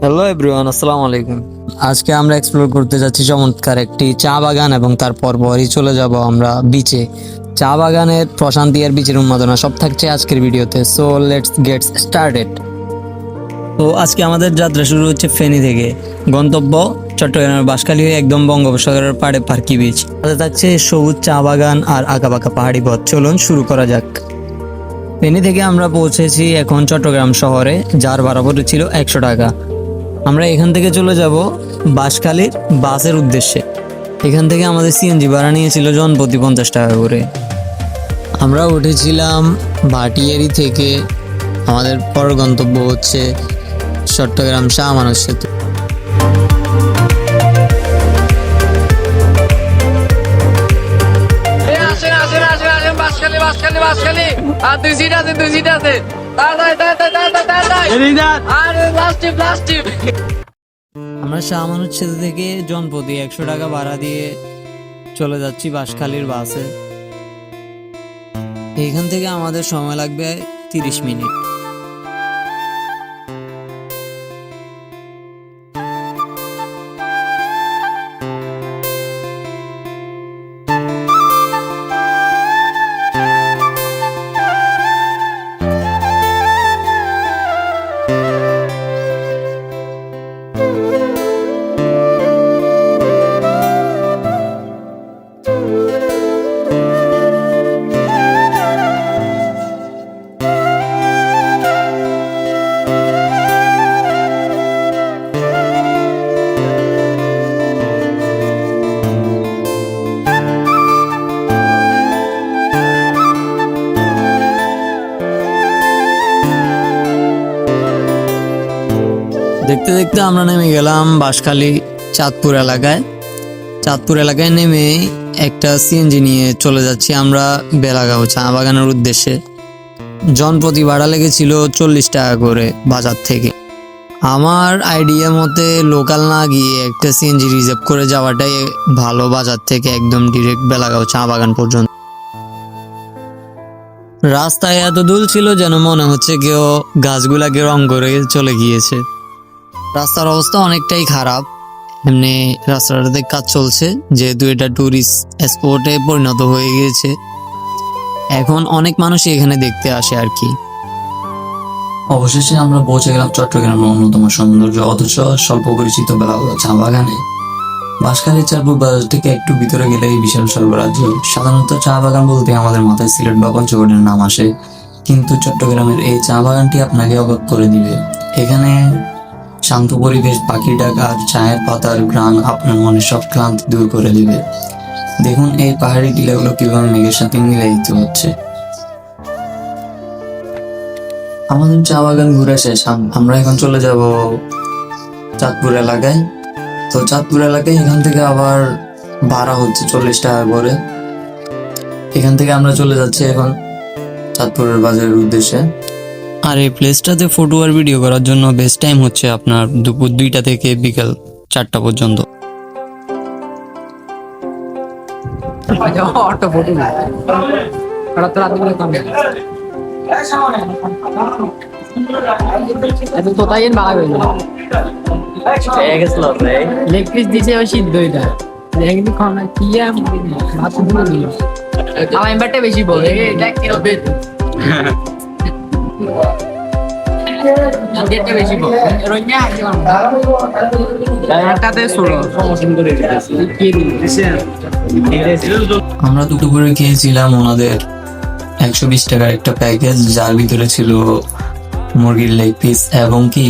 Hello everyone, আসসালামু আলাইকুম। আজকে আমরা এক্সপ্লোর করতে যাচ্ছি চমৎকার একটি চা বাগান এবং তারপর পরই চলে যাব আমরা বিচে। চা বাগানের প্রশান্তি আর বিচের উন্মাদনা সব থাকছে আজকের ভিডিওতে। So let's get started. তো আজকে আমাদের যাত্রা শুরু হচ্ছে ফেনী থেকে। গন্তব্য চট্টগ্রামের বাঁশখালী হয়ে একদম বঙ্গোপসাগরের পাড়ে পার্কি বিচ। সাথে থাকছে সবুজ চা বাগান আর আঁকাবাঁকা পাহাড়ি পথ। চলুন শুরু করা যাক। ফেনী থেকে আমরা পৌঁছেছি এখন চট্টগ্রাম শহরে, যার ভাড়া পড়েছিল 100 টাকা। আমরা এখান থেকে চলে যাব বাঁশখালীর বাসের উদ্দেশ্যে। এখান থেকে আমাদের সিএনজি ভাড়া নিয়েছিল জনপ্রতি 50 টাকা করে। আমরা উঠেছিলাম ভাটিয়ারি থেকে। আমাদের পরের গন্তব্য হচ্ছে চট্টগ্রাম শাহ আমানত সেতু। আমরা শাহ আমানত সেতু থেকে জনপ্রতি 100 টাকা ভাড়া দিয়ে চলে যাচ্ছি বাঁশখালীর বাসে। এখান থেকে আমাদের সময় লাগবে 30 মিনিট। দেখতে দেখতে আমরা নেমে গেলাম বাঁশখালী চাঁদপুর এলাকায়। চাঁদপুর এলাকায় নেমে একটা সিএনজি নিয়ে চলে যাচ্ছি আমরা বেলাগাঁও চা বাগানের উদ্দেশ্যে। জনপ্রতি ভাড়া লেগেছিল 40 টাকা করে বাজার থেকে। আমার আইডিয়া মতে লোকাল না গিয়ে একটা সিএনজি রিজার্ভ করে যাওয়াটাই ভালো, বাজার থেকে একদম ডিরেক্ট বেলাগাঁও চা বাগান পর্যন্ত। রাস্তায় এত দুল ছিল যেন মনে হচ্ছে কেউ গাছগুলাকে রং করে চলে গিয়েছে। রাস্তার অবস্থা অনেকটাই খারাপ। এমনি রাস্তাটাতে কাজ চলছে, যেহেতু এটা টুরিস্ট স্পটে পরিণত হয়ে গিয়েছে। এখন অনেক মানুষ এখানে দেখতে আসে আর কি। অবশেষে আমরা পৌঁছে গেলাম চট্টগ্রামের অন্যতম সৌন্দর্য অথচ স্বল্প পরিচিত বেলাগাঁও চা বাগানে। বাঁশখালী চাঁদপুর বাজার থেকে একটু ভিতরে গেলে এই বিশাল স্বর্গরাজ্য। সাধারণত চা বাগান বলতে আমাদের মাথায় সিলেট বা পঞ্চগড়ের নাম আসে, কিন্তু চট্টগ্রামের এই চা বাগানটি আপনাকে অবাক করে দিবে। এখানে শান্ত পরিবেশ, পাখির ডাক আর চায়ের পাতার ঘ্রাণ আপনার মনে সব ক্লান্তি দূর করে দিবে। দেখুন এই পাহাড়ি টিলাগুলো কিভাবে মেঘের সাথে মিলায়িত হচ্ছে। আমাদের চা বাগান ঘুরে শেষ, আমরা এখন চলে যাব চাঁদপুর এলাকায়। তো চাঁদপুর এলাকায় এখান থেকে আবার ভাড়া হচ্ছে 40 টাকা করে। এখান থেকে আমরা চলে যাচ্ছি এখন চাঁদপুরের বাজারের উদ্দেশ্যে। আর এই প্লেসটাতে ফটো আর ভিডিও করার জন্য বেস্ট টাইম হচ্ছে আপনার দুপুর 2টা থেকে বিকাল 4টা পর্যন্ত। লেগ পিস দিছে ওই সিদ্ধ এটা কিন্তু খানা কি মাছ দিয়ে দিল আমার এমবারটা বেশি বলে এটা কি হবে এটা বেশি বলে রইনা আগে একটাতে ষোলো সুন্দর কি দিছে আমরা দুপুরে খেয়েছিলাম ওনাদের 120 টাকার একটা প্যাকেজ, যার ভিতরে ছিল মুরগির লেগ পিস এবং কি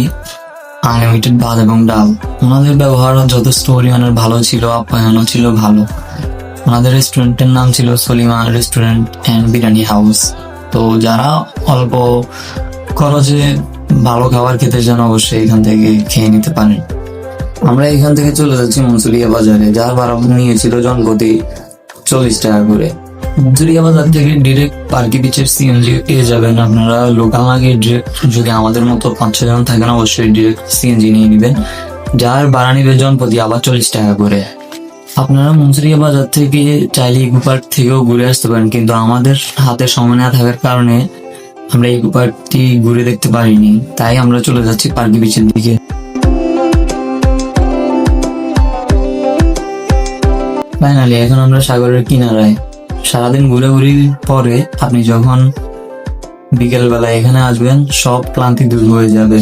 আনলিমিটেড ভাত এবং ডাল। ওনাদের ব্যবহার যথেষ্ট পরিমাণের ভালো ছিল, আপ্যায়নও ছিল ভালো। ওনাদের রেস্টুরেন্টের নাম ছিল Salima restaurant and biryani house. তো যারা অল্প খরচে ভালো খাবার খেতে চান অবশ্যই এখান থেকে খেয়ে নিতে পারেন। আমরা এখান থেকে চলে যাচ্ছি মনসুরিয়া বাজারে, যার ভাড়া নিয়েছিল জনপ্রতি 40 টাকা করে। মনসুরিয়া বাজার থেকে ডিরেক্ট পার্কি বিচের সিএনজি পেয়ে যাবেন আপনারা। লোকাল আগে ডিরেক্ট যদি আমাদের মতো 5-6 জন থাকেন অবশ্যই ডিরেক্ট সিএনজি নিয়ে নেবেন, যার ভাড়া নিবে জনপ্রতি আবার 40 টাকা করে। আপনারা মনসুরিয়া বাজার থেকে চাইলে ইকো পার্ক থেকেও ঘুরে আসতে পারেন, কিন্তু আমাদের হাতে সময় না থাকার কারণে আমরা ইকো পার্কটি ঘুরে দেখতে পারিনি, তাই আমরা চলে যাচ্ছি পার্কি বিচের দিকে। ফাইনালি এখন আমরা সাগরের কিনারায়। সারাদিন ঘুরাঘুরির পরে আপনি যখন বিকেল বেলা এখানে আসবেন সব ক্লান্তি দূর হয়ে যাবে।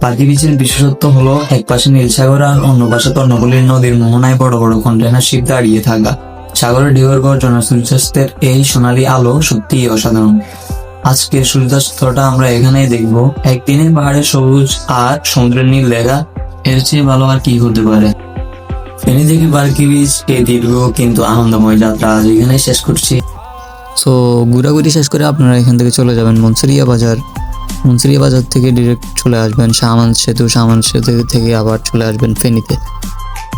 পার্কি বিচের বিশেষত্ব হলো এক পাশে নীল সাগর আর অন্য পাশে তর্ণপল্লী নদীর মোহনায় বড় বড় কন্টেনার শিপ দাঁড়িয়ে থাকা। সাগরের ঢেউয়ের গর্জন আর সূর্যাস্তের এই সোনালী আলো সত্যিই অসাধারণ। আজকের সূর্যাস্তটা আমরা এখানেই দেখবো। একদিনে পাহাড়ের সবুজ আর সমুদ্রের নীল দেখা, এর চেয়ে ভালো আর কি হতে পারে। ফেনী থেকে পার্কি বিচ এই দীর্ঘ কিন্তু আনন্দময় যাত্রা আজ এখানে শেষ করছি। সো ঘোরাঘুরি শেষ করে আপনারা এখান থেকে চলে যাবেন মুন্সিরিয়া বাজার। মুন্সিরিয়া বাজার থেকে ডিরেক্ট চলে আসবেন সামান সেতু থেকে আবার চলে আসবেন ফেনীতে।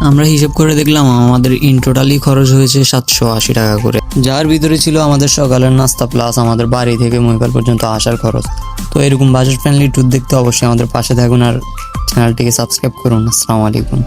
আমরা হিসাব করে দেখলাম আমাদের ইন টোটালি খরচ হয়েছে 780 টাকা করে, যার ভিতরে ছিল আমাদের সকালের নাস্তা প্লাস আমাদের বাড়ি থেকে মহিপাল পর্যন্ত আসার খরচ। তো এরকম বাজেট ফ্রেন্ডলি ট্যুর দেখতে অবশ্যই আমাদের পাশে থাকুন আর চ্যানেলটিকে সাবস্ক্রাইব করুন। আসসালামু আলাইকুম।